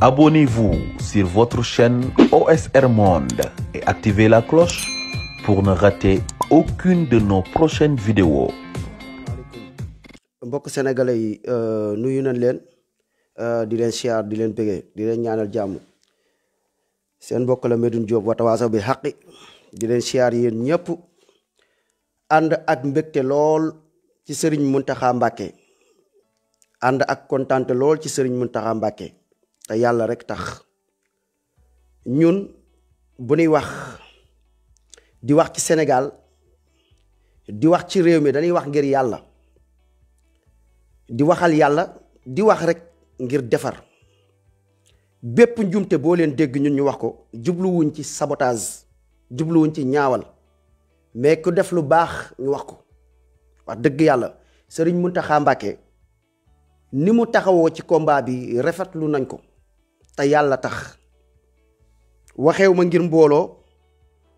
Abonnez-vous sur votre chaîne OSR Monde et activez la cloche pour ne rater aucune de nos prochaines vidéos. mbokk sénégalais yi nuyu nañ leen di leen siyaar di leen bëggee di leen ñaanal jàmm seen mbokk la Medoune Diop Watawasaw Bil Haqqi di leen siyaar yéen ñëpp ànd ak mbégte lool ci Serigne Mountakha Mbacké ànd ak kontaante lool ci Serigne Mountakha Mbacké te yàlla rek tax ñun bu ñuy wax di wax ci Sénégal di wax ci réew mi dañuy wax ngir yàlla di waxal yàlla di wax rek ngir defar bépp njumte boo leen dégg ñun ñu wax ko jubluwuñ ci sabotage jubluwuñ ci ñaawal mais ku def lu baax ñu wax ko wax dëgg yàlla Serigne Mountakha Mbacké ni mu taxawoo ci combat bi rafetlu nañ ko te yàlla tax waxeew ma ngir mbooloo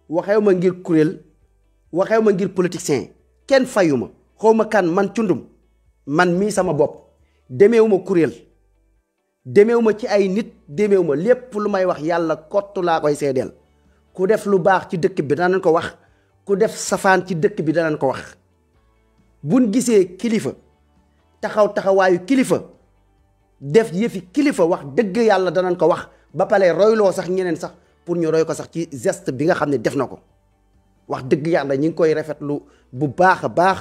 waxeew ma ngir kuréel waxeew ma ngir politicien kenn fayu ma xaw ma kan man cundum man mii sama bopp demeewu ma kuréel demeewu ma ci ay nit demeewu ma lépp lu may wax yàlla kott laa koy seedeel ku def lu baax ci dëkk bi danañ ko wax ku def safaan ci dëkk bi danañ ko wax buñ gisee kilifa taxawaayu kilifa def yëfi kilifa wax dëgg yàlla danañ ko wax ba pare royloo sax ñeneen sax pour ñu roy ko sax ci geste bi nga xam ne def na ko wax dëgg yàlla ñi ngi koy rafetlu bu baax a baax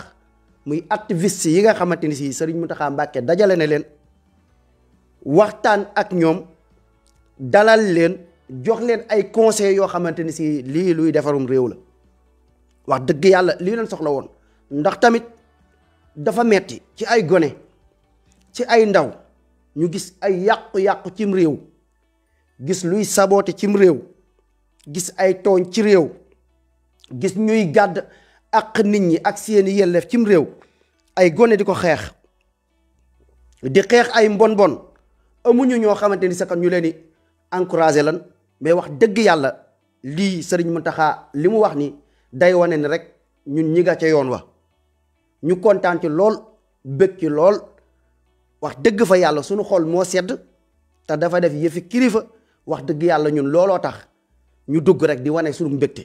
muy activiste yi nga xamante ni si Serigne Mountakha Mbacké dajale na leen waxtaan ak ñoom dalal leen jox leen ay conseils yoo xamante ni si lii luy defarum réew la wax dëgg yàlla lii leen soxla woon ndax tamit dafa metti ci ay gone ci ay ndaw ñu gis ay yàqu-yàqu cim réew gis luy saboote cim réew gis ay tooñ ci réew gis ñuy gàdd ak nit ñi ak seeni yelleef cim réew ay gone di ko xeex di xeex ay mbon amuñu ñoo xamante ni sax ñu leen di encouragé lan mais wax dëgg yàlla lii Serigne Mountakha li mu wax ni day wane ni rek ñun ñi nga ca yoon wa ñu kontaan ci lool bëgg ci lool wax dëgg fa yàlla suñu xol moo sedd te dafa def yëfi kilifa wax dëgg yàlla ñun looloo tax ñu dugg rek di wane suñu mbégte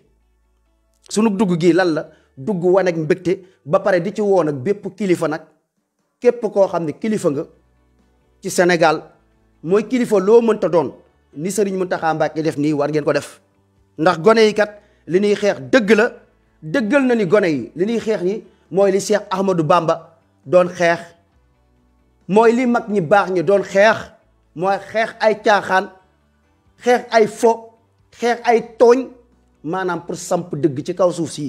suñu dugg gii lan la dugg wane ak mbégte ba pare di ci woon ak bépp kilifa nag képp koo xam ne kilifa nga ci Sénégal mooy kilifa loo mënta doon ni Serigne Mountakha Mbacké def nii war ngeen ko def ndax gone yi kat li ñuy xeex dëgg la dëggal na ni gone yi li ñuy xeex ni mooy li Cheikh Ahmadou Bamba doon xeex mooy li mag ñi baax ñi doon xeex mooy xeex ay caaxaan xeex ay fo xeex ay tooñ maanaam pour samp dëgg ci kaw suuf si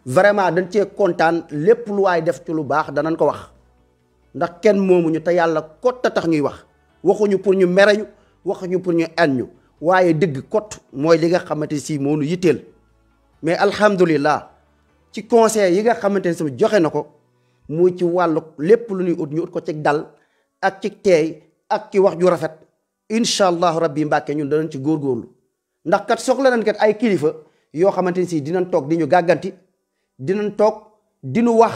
vraiment dañ cee kontaan lépp lu waay def ci lu baax danañ ko wax ndax kenn moomuñu te yàlla kott a tax ñuy wax waxuñu pour ñu mereñu waxuñu pour ñu en ñu waaye dëgg kott mooy li nga xamante si moo nu yitteel mais alhamdulillah ci conseil yi nga xamante ne si joxe na ko muy ci wàllu lépp lu ñuy ut ñu ut ko ci dal ak ci teey ak ci wax ju rafet incha allahu rabbi Mbàkke ñun danañ ci góorgóorlu ndax kat soxla nañ kat ay kilifa yoo xamante ni si dinañ toog di ñu gàgganti dinañ toog dinu wax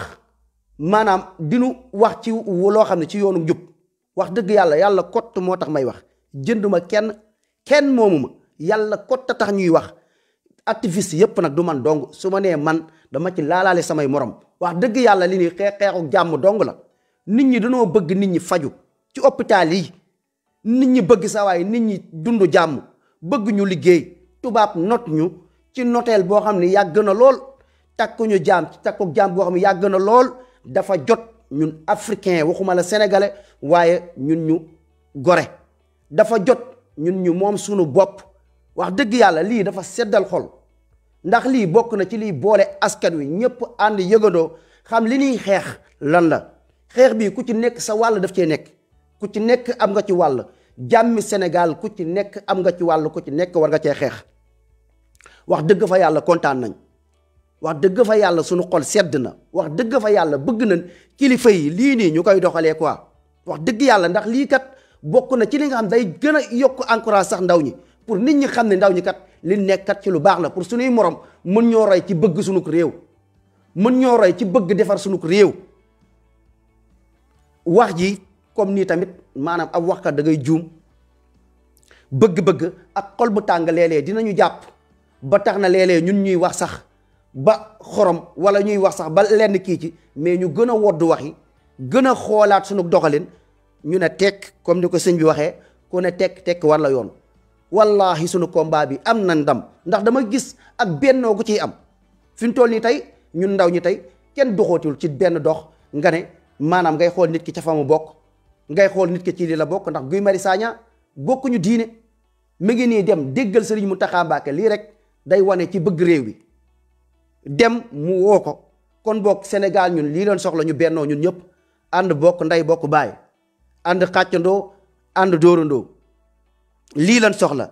maanaam dinu wax ci loo xam ne ci yoonu njub wax dëgg yàlla kott moo tax may wax jënduma kenn moomu ma yàlla kott a tax ñuy wax activiste yépp nag du man dong su ma nee man dama ci laalaale samay morom wax dëgg yàlla li ni xeexu jàmm dong la nit ñi dañoo bëgg nit ñi faju ci hôpital yi nit ñi bëgg sa waay nit ñi dund jàmm bëgg ñu liggéey tubaab not ñu ci noteel boo xam ne yàgg na lool takkuñu jaam ci takku jaam boo xam ne yàgg na lool dafa jot ñun africain waxuma la sénégalais waaye ñun ñu gore dafa jot ñun ñu moom sunu bopp wax dëgg yàlla lii dafa seddal xol ndax lii bokk na ci liy boole askan wi ñëpp ànd yëgandoo xam li ñuy xeex lan la xeex bii ku ci nekk sa wàll daf cee nekk ku ci nekk am nga ci wàll jàmmi Sénégal ku ci nekk am nga ci wàll ku ci nekk war nga cee xeex wax dëgg fa yàlla kontaan nañ wax dëgg fa yàlla sunu xol sedd na wax dëgg fa yàlla bëgg nañ kilifa yi lii nii ñu koy doxalee quoi wax dëgg yàlla ndax lii kat bokk na ci li nga xam day gën a yokk encourage sax ndaw ñi pour nit ñi xam ne ndaw ñi kat li nekk kat ci lu baax la pour suñuy morom mën ñoo roy ci bëgg sunu réew mën ñoo roy ci bëgg defar sunu réew wax ji comme nii tamit maanaam ab waxkat da ngay juum bëgg-bëgg ak xol bu tàng léeg-léeg dinañu jàpp ba tax na léeg-léeg ñun ñuy wax sax ba xorom wala ñuy wax sax ba lenn kii ci mais ñu gën a woddu wax yi gën a xoolaat suñu doxalin ñu ne tekk comme ni ko sëñ bi waxee ku ne tekk war la yoon. wallahi sunu combat bi am na ndam ndax dama gis ak bennoo gu ciy am fi mu toll nii tey ñun ndaw ñi tey kenn doxootul ci benn dox nga ne maanaam ngay xool nit ki ca fa mu bokk ngay xool nit ki ci lii la bokk ndax Guy Marius Sagna bokkuñu diine mi ngi nii dem déggal Sëriñ Mountakha Mbacké lii rek day wane ci bëgg réew bi dem mu woo ko kon bokk Sénégal ñun lii leen soxla ñu bennoo ñun ñëpp ànd bokk ndey bokk baay ànd xàccandoo ànd dóorandoo lii lan soxla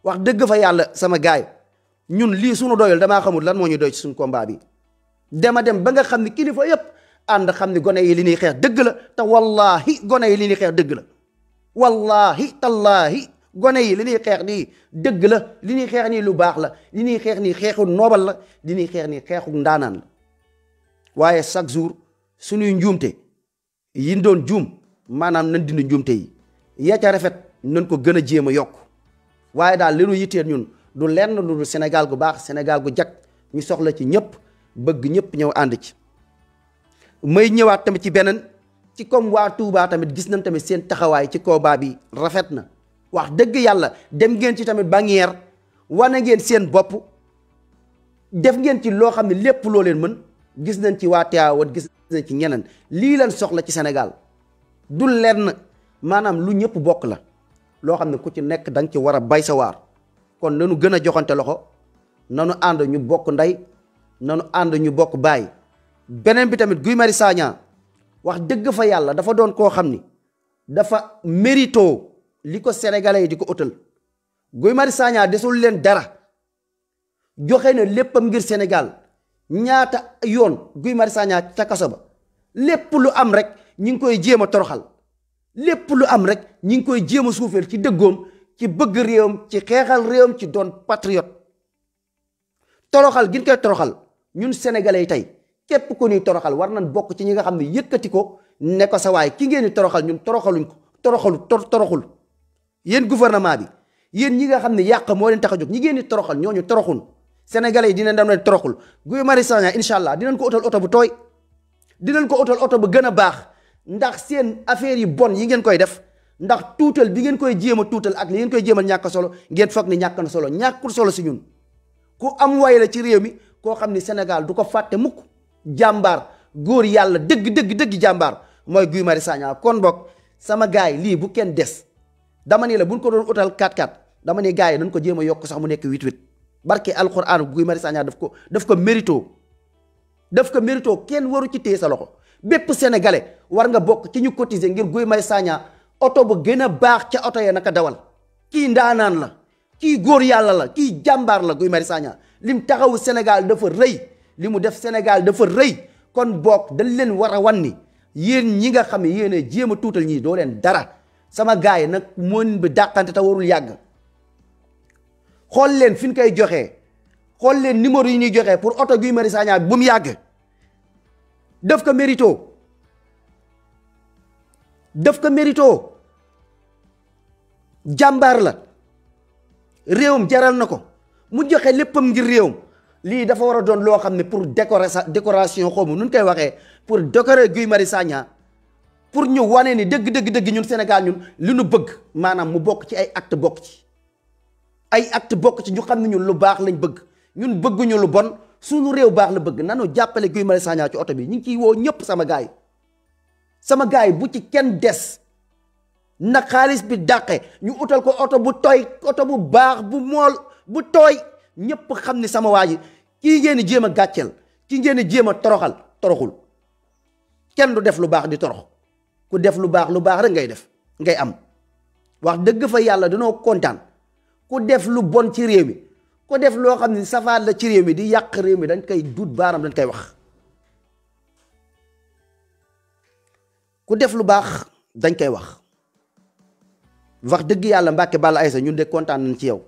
wax dëgg fa yàlla sama gaay ñun lii suñu doyul damaa xamul lan moo ñu doy ci suñu combat bi dema dem ba nga xam ni kilifa yépp ànd xam ni gone yi li ñuy xeex dëgg la te wallahi gone yi li ñuy xeex dëgg la wallahi tallaahi gone yi li ñuy xeex nii dëgg la li ñuy xeex nii lu baax la li ñuy xeex nii xeexu noobal la li ñuy xeex nii xeexu ndaanaan la waaye chaque jour suñuy njuumte yi doon juum maanaam nañ dindi njuumte yi ya ca rafet nañ ko gën a jéem a yokk waaye daal li ñu yitteel ñun du lenn lu dul Sénégal gu baax Sénégal gu jag ñu soxla ci ñëpp bëgg ñëpp ñëw ànd ci. may ñëwaat tamit ci beneen ci comme waa Touba tamit gis nañ tamit seen taxawaay ci combat bi rafet na wax dëgg yàlla dem ngeen ci tamit bannière wane ngeen seen bopp def ngeen ci loo xam ne lépp loo leen mën gis nañ ci waa Tivaouane gis nañ ci ñeneen lii leen soxla ci Sénégal du lenn maanaam lu ñëpp bokk la. loo xam ne ku ci nekk da nga ci war a bay sa waar kon nanu gën a joxante loxo nanu ànd ñu bokk ndey nanu ànd ñu bokk baay beneen bi tamit Guy Marius Sagna wax dëgg fa yàlla dafa doon koo xam ni dafa mérito li ko sénégalais yi di ko utal Guy Marius Sagna desul leen dara joxe na léppam ngir Sénégal ñaata yoon Guy Marius Sagna ca kaso ba lépp lu am rek ñi ngi koy jéem a toroxal lépp lu am rek ñi ngi koy jéem a suufeel ci dëggoom ci bëgg réewam ci xeexal réewam ci doon patriote toroxal gi ñu koy toroxal ñun sénégalais yi tey képp ku ñuy toroxal war nañ bokk ci ñi nga xam ne yëkkati ko ne ko sa waay ki ngeen di toroxal ñun toroxaluñ ko toroxul yéen gouvernement bi yéen ñi nga xam ne yàq moo leen tax a jóg ñi ngeen di toroxal ñooñu toroxun sénégalais yi dinañ dem leen toroxul Guy Marius Sagna incha allah dinañ ko utal oto bu tooy dinañ ko utal oto bu gën a baax ndax seen affaire yi bon yi ngeen koy def ndax tuutal bi ngeen koy jéem a tuutal ak li ngeen koy jéemal ñàkk solo ngeen foog ni ñàkk na solo ñàkkul solo si ñun ku am way la ci réew mi koo xam ni Sénégal du ko fàtte mukk jàmbaar góor yàlla dëgg jàmbaar mooy Guy Marius Sagna kon boog sama gaay yi lii bu kenn des dama ni la buñ ko doon utal 4-4 dama ni gaay yi nañ ko jéem a yokk sax mu nekk 8-8 barke alxuraan Guy Marius Sagna daf ko mérito kenn waru ci téye sa loxo bépp sénégalais war nga bokk ci ñu cotiser ngir Guy Marius Sagna oto bu gën a baax ca oto ya naka dawal kii ndaanaan la kii góor yàlla la kii jàmbaar la Guy Marius Sagna lim taxawu Sénégal dafa rëy li mu def Sénégal dafa rëy kon bokk dañ leen war a wan ni yéen ñi nga xam ne yéen a jéem a tuutal ñii doo leen dara sama gars yi nag mën bi dàqante te warul yàgg xool leen fi ñu koy joxee xool leen numéro yi ñuy joxee pour oto Guy Marius Sagna bu mu yàgg daf ko mérito jàmbaar la réewam jaral na ko mu joxe léppam ngir réewam lii dafa war a doon loo xam ne pour décoration xaw ma nu ñu koy waxee pour décorer Guy Marius Sagna pour ñu wane ni dëgg ñun Sénégal ñun li nu bëgg maanaam mu bokk ci ay acte bokk ci ñu xam ne ñun lu baax lañ bëgg ñun bëgguñu lu bon suñu réew baax la bëgg nanu jàppale Guy Marius Sagna ci oto bi ñu ngi ciy woo ñëpp sama gaay bu ci kenn des na xaalis bi dàqe ñu utal ko oto bu tooy oto bu baax bu mool bu tooy ñëpp xam ni sama waa ji kii ngeen di jéem a gàcceel kii ngeen di jéem a toroxul kenn du def lu baax di torox ku def lu baax rek ngay am wax dëgg fa yàlla dañoo kontaan ku def lu bon ci réew mi ku def loo xam ne safaat la ci réew mi di yàq réew mi dañ koy duut baaram dañ koy wax ku def lu baax dañ koy wax dëgg yàlla Mbàkke Balla Aysa ñun de kontaan nañ ci yow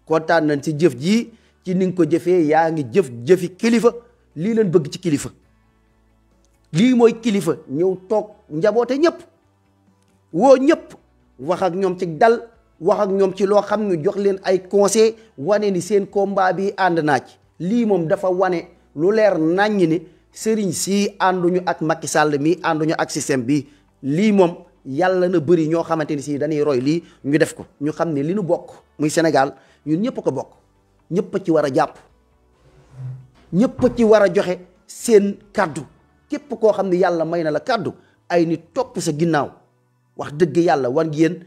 kontaan nañ ci jëf ji ci ni nga ko jëfee yaa ngi jëfi kilifa lii leen bëgg ci kilifa lii mooy kilifa ñëw toog njaboote ñëpp woo ñëpp wax ak ñoom ci dal wax ak ñoom ci loo xam ne jox leen ay conseil wane ni seen combat bi ànd naa ci lii moom dafa wane lu leer naññ ni sëriñ si ànduñu ak Macky Sall mi ànduñu ak système bi lii moom yàlla na bëri ñoo xamante ni si dañuy roy lii ñu def ko ñu xam ne li nu bokk muy Sénégal ñun ñëpp ko bokk ñëpp a ci war a jàpp ñëpp a ci war a joxe seen kàddu képp koo xam ne yàlla may na la kàddu ay nit topp sa ginnaaw wax dëgg yàlla war ngeen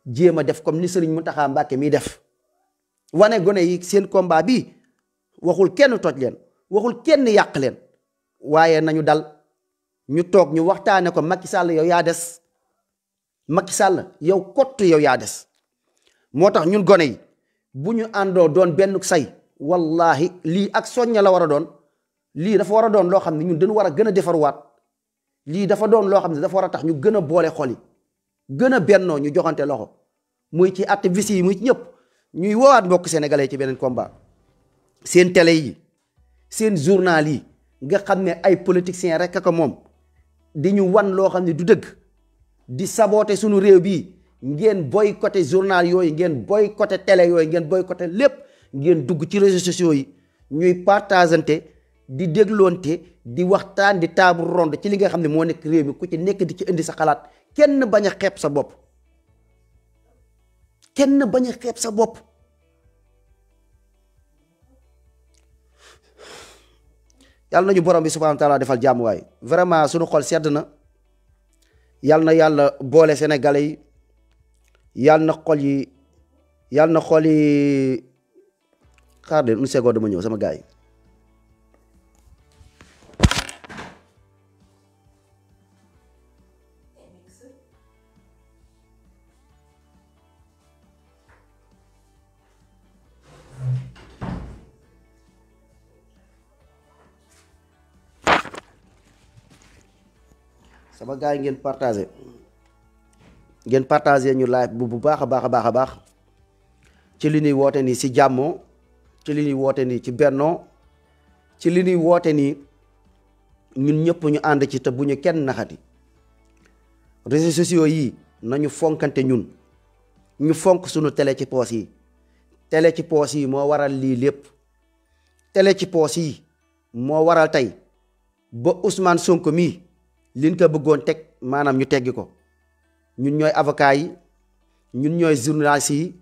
jéem a def comme ni Sëriñ Mountakha Mbacké mi def wane gone yi seen combat bi waxul kenn toj leen waxul kenn yàq leen waaye nañu dal ñu toog ñu waxtaane ko Macky Sall yow yaa des Macky Sall yow kott yow yaa des moo tax ñun gone yi bu ñu àndoo doon benn say wallahi lii ak soñña la war a doon lii dafa war a doon loo xam ne ñun dañu war a gën a defarwaat lii dafa doon loo xam ne dafa war a tax ñu gën a boole xol yi gën a bennoo ñu joxante loxo muy ci activiste yi muy ci ñëpp ñuy woowaat mbokk sénégalais ci beneen combat seen télé yi seen journal yi nga xam ne ay politiciens rek ko moom di ñu wan loo xam ne du dëgg di saboter sunu réew bii ngeen boycotté journal yooyu ngeen boycotté télé yooyu ngeen boycotté lépp ngeen dugg ci réseaux sociaux yi ñuy partagante di dégloonte di waxtaan di table ronde ci li nga xam ne moo nekk réew mi ku ci nekk di ci indi sa xalaat kenn bañ a xeeb sa bopp kenn bañ a xeeb sa bopp yàlla nañu borom bi subhanahu wa taala defal jàmm waay vraiment suñu xol sedd na yàlla na yàlla boole sénégalais yi yàlla na xol yi xaar leen une seconde dama ñëw sama gars yi sama gars yi ngeen partagé ñu live bu baax a baax ci li ñuy woote nii si jàmmoo ci li ñuy woote nii ci bennoo ci li ñuy woote nii ñun ñëpp ñu ànd ci te bu ñu kenn naxati réseaux sociaux yi nañu fonkante ñun ñu fonk suñu télé ci poos yi télé ci poos yi moo waral lii lépp télé ci poos yi moo waral tey ba Ousmane Sonko mii liñ ko bëggoon teg maanaam ñu teggi ko ñun ñooy avocat yi ñun ñooy journalistes yi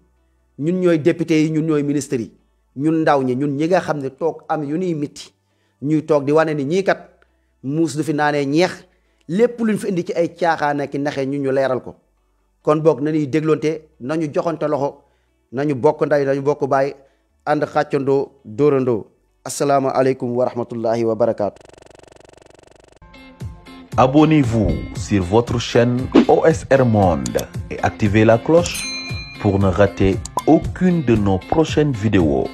ñun ñooy député yi ñun ñooy ministres yi ñun ndaw ñi ñun ñi nga xam ne toog am yu ñuy mitti ñuy toog di wane ni ñii kat muus du fi naanee ñeex lépp luñ fi indi ci ay caaxaan ki naxee ñu leeral ko kon boog nañuy dégloonte nañu joxante loxo nañu bokk nday nañu bokk baay ànd xàccandoo dóorandoo asalaamaaleykum wa rahmatullahi wa barakaatu. Abonnez-vous sur votre chaîne OSR Monde et activez la cloche pour ne rater aucune de nos prochaines vidéos.